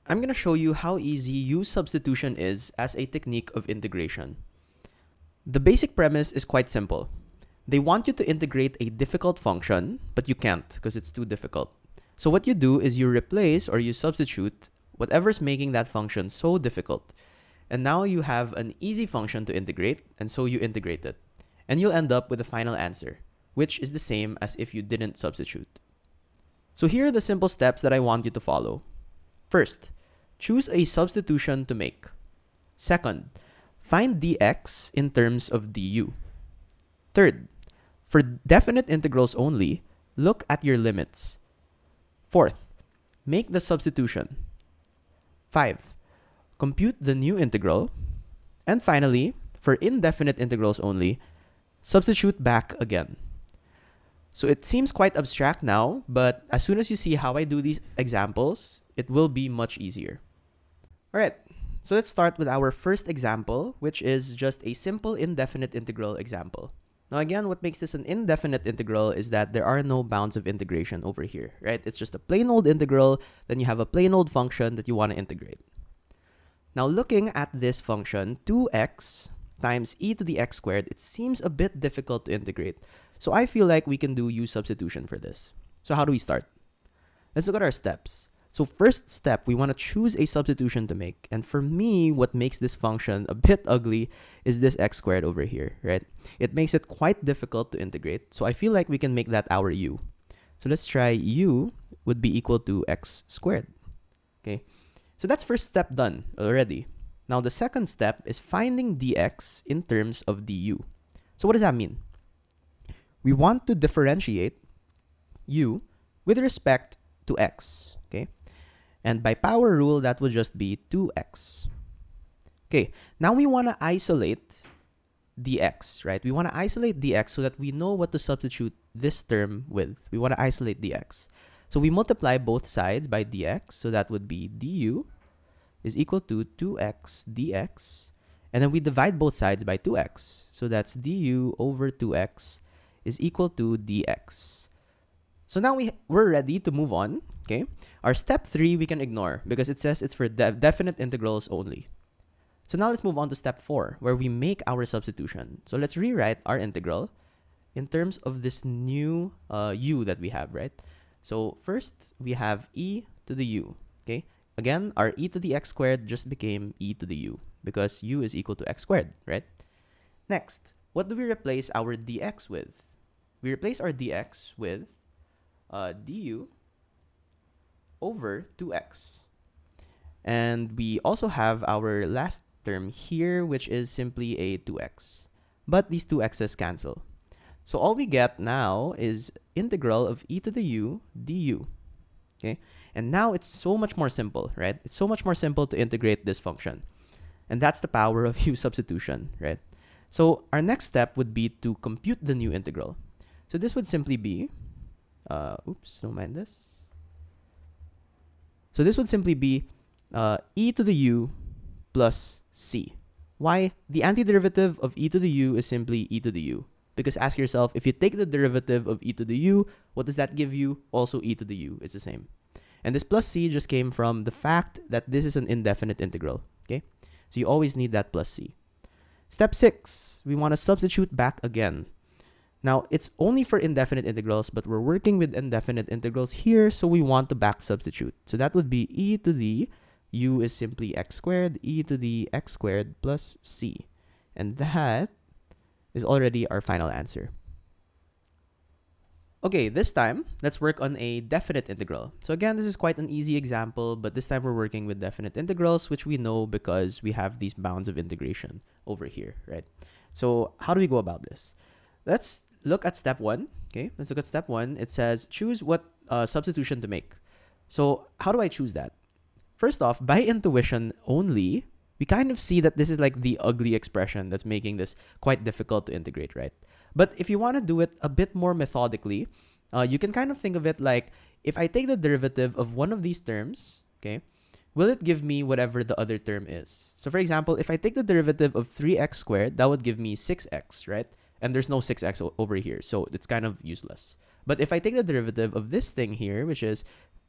I'm going to show you how easy U substitution is as a technique of integration. The basic premise is quite simple. They want you to integrate a difficult function, but you can't because it's too difficult. So what you do is you replace or you substitute whatever's making that function so difficult. And now you have an easy function to integrate, and so you integrate it. And you'll end up with a final answer, which is the same as if you didn't substitute. So here are the simple steps that I want you to follow. First, choose a substitution to make. Second, find dx in terms of du. Third, for definite integrals only, look at your limits. Fourth, make the substitution. 5. Compute the new integral. And finally, for indefinite integrals only, substitute back again. So it seems quite abstract now, but as soon as you see how I do these examples, it will be much easier. Alright, so let's start with our first example, which is just a simple indefinite integral example. Now again, what makes this an indefinite integral is that there are no bounds of integration over here, right? It's just a plain old integral, then you have a plain old function that you want to integrate. Now looking at this function, 2x times e to the x squared, it seems a bit difficult to integrate. So I feel like we can do u substitution for this. So how do we start? Let's look at our steps. So first step, we want to choose a substitution to make. And for me, what makes this function a bit ugly is this x squared over here, right? It makes it quite difficult to integrate. So I feel like we can make that our u. So let's try u would be equal to x squared. Okay, so that's first step done already. Now the second step is finding dx in terms of du. So what does that mean? We want to differentiate u with respect to x, okay? And by power rule, that would just be 2x. Okay, now we want to isolate dx, right? We want to isolate dx so that we know what to substitute this term with. We want to isolate dx. So we multiply both sides by dx, so that would be du is equal to 2x dx. And then we divide both sides by 2x. So that's du over 2x is equal to dx. So now we're ready to move on, okay? Our step 3 we can ignore because it says it's for definite integrals only. So now let's move on to step 4 where we make our substitution. So let's rewrite our integral in terms of this new u that we have, right? So first we have e to the u, okay? Again, our e to the x squared just became e to the u because u is equal to x squared, right? Next, what do we replace our dx with? We replace our dx with du over 2x. And we also have our last term here, which is simply a 2x. But these 2x's cancel. So all we get now is integral of e to the u du. Okay? And now it's so much more simple, right? It's so much more simple to integrate this function. And that's the power of u substitution, right? So our next step would be to compute the new integral. So this would simply be, oops, don't mind this. So this would simply be e to the u plus c. Why? The antiderivative of e to the u is simply e to the u. Because ask yourself, if you take the derivative of e to the u, what does that give you? Also e to the u is the same. And this plus c just came from the fact that this is an indefinite integral, okay? So you always need that plus c. Step 6, we want to substitute back again. Now, it's only for indefinite integrals, but we're working with indefinite integrals here, so we want to back substitute. So that would be e to the u is simply x squared, e to the x squared plus c. And that is already our final answer. Okay, this time, let's work on a definite integral. So again, this is quite an easy example, but this time we're working with definite integrals, which we know because we have these bounds of integration over here, right? So how do we go about this? Let's look at step 1, okay? Let's look at step 1. It says, choose what substitution to make. So how do I choose that? First off, by intuition only, we kind of see that this is like the ugly expression that's making this quite difficult to integrate, right? But if you want to do it a bit more methodically, you can kind of think of it like, if I take the derivative of one of these terms, okay, will it give me whatever the other term is? So for example, if I take the derivative of 3x squared, that would give me 6x, right? And there's no 6x over here, so it's kind of useless. But if I take the derivative of this thing here, which is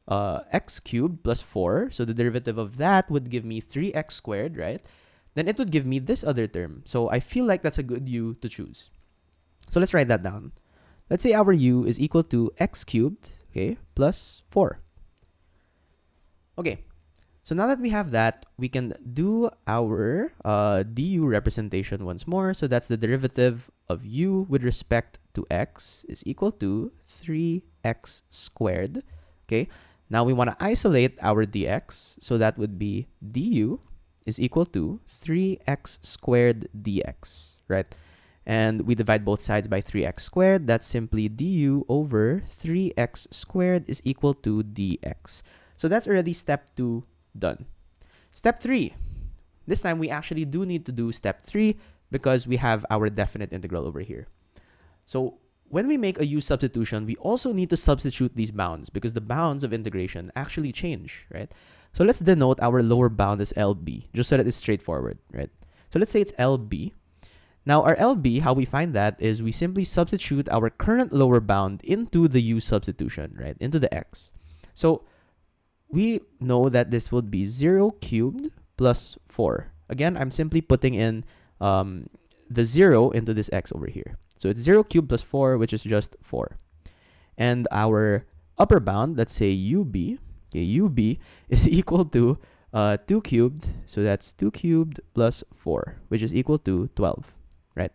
x cubed plus 4. So the derivative of that would give me 3x squared, right? Then it would give me this other term. So I feel like that's a good u to choose. So let's write that down. Let's say our u is equal to x cubed, okay, plus 4. Okay, so now that we have that, we can do our du representation once more. So that's the derivative of u with respect to x is equal to 3x squared. Okay, now we want to isolate our dx. So that would be du is equal to 3x squared dx, right? And we divide both sides by 3x squared. That's simply du over 3x squared is equal to dx. So that's already step 2 done. Step 3. This time we actually do need to do step 3 because we have our definite integral over here. So when we make a u substitution, we also need to substitute these bounds because the bounds of integration actually change, right? So let's denote our lower bound as LB, just so that it's straightforward, right? So let's say it's LB. Now our LB, how we find that is we simply substitute our current lower bound into the u substitution, right? Into the x. So we know that this would be 0 cubed plus 4. Again, I'm simply putting in the 0 into this x over here. So it's 0 cubed plus 4, which is just 4. And our upper bound, let's say ub, okay, ub is equal to 2 cubed. So that's 2 cubed plus 4, which is equal to 12, right?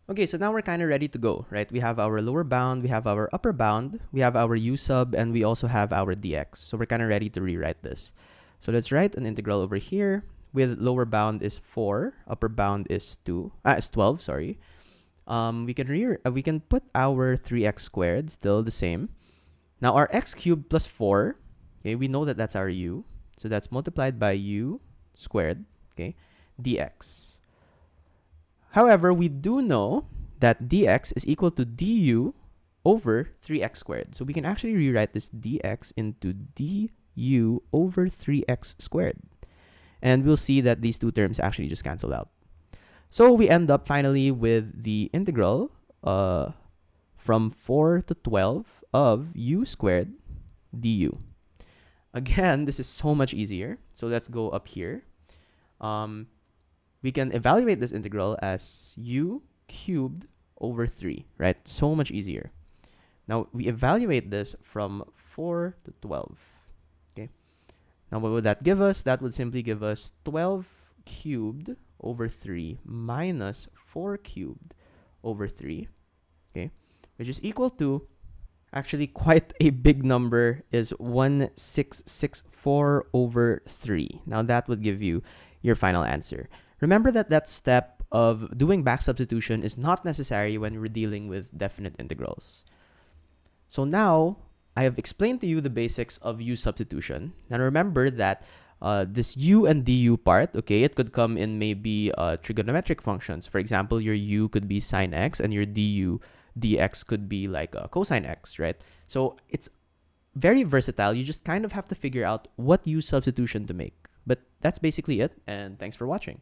Okay, so now we're kind of ready to go, right? We have our lower bound, we have our upper bound, we have our u sub, and we also have our dx. So we're kind of ready to rewrite this. So let's write an integral over here with lower bound is 4, upper bound is 12, sorry. We can put our 3x squared, still the same. Now our x cubed plus 4, okay, we know that that's our u. So that's multiplied by u squared, okay, dx. However, we do know that dx is equal to du over 3x squared. So we can actually rewrite this dx into du over 3x squared. And we'll see that these two terms actually just cancel out. So we end up finally with the integral from 4 to 12 of u squared du. Again, this is so much easier. So let's go up here. We can evaluate this integral as u cubed over 3, right? So much easier. Now, we evaluate this from 4 to 12, okay? Now, what would that give us? That would simply give us 12 cubed over 3 minus 4 cubed over 3, okay? Which is equal to, actually quite a big number, is 1664 over 3. Now, that would give you your final answer. Remember that that step of doing back substitution is not necessary when we're dealing with definite integrals. So now, I have explained to you the basics of u substitution. Now remember that this u and du part, okay, it could come in maybe trigonometric functions. For example, your u could be sine x and your dx could be like cosine x, right? So it's very versatile. You just kind of have to figure out what u substitution to make. But that's basically it, and thanks for watching.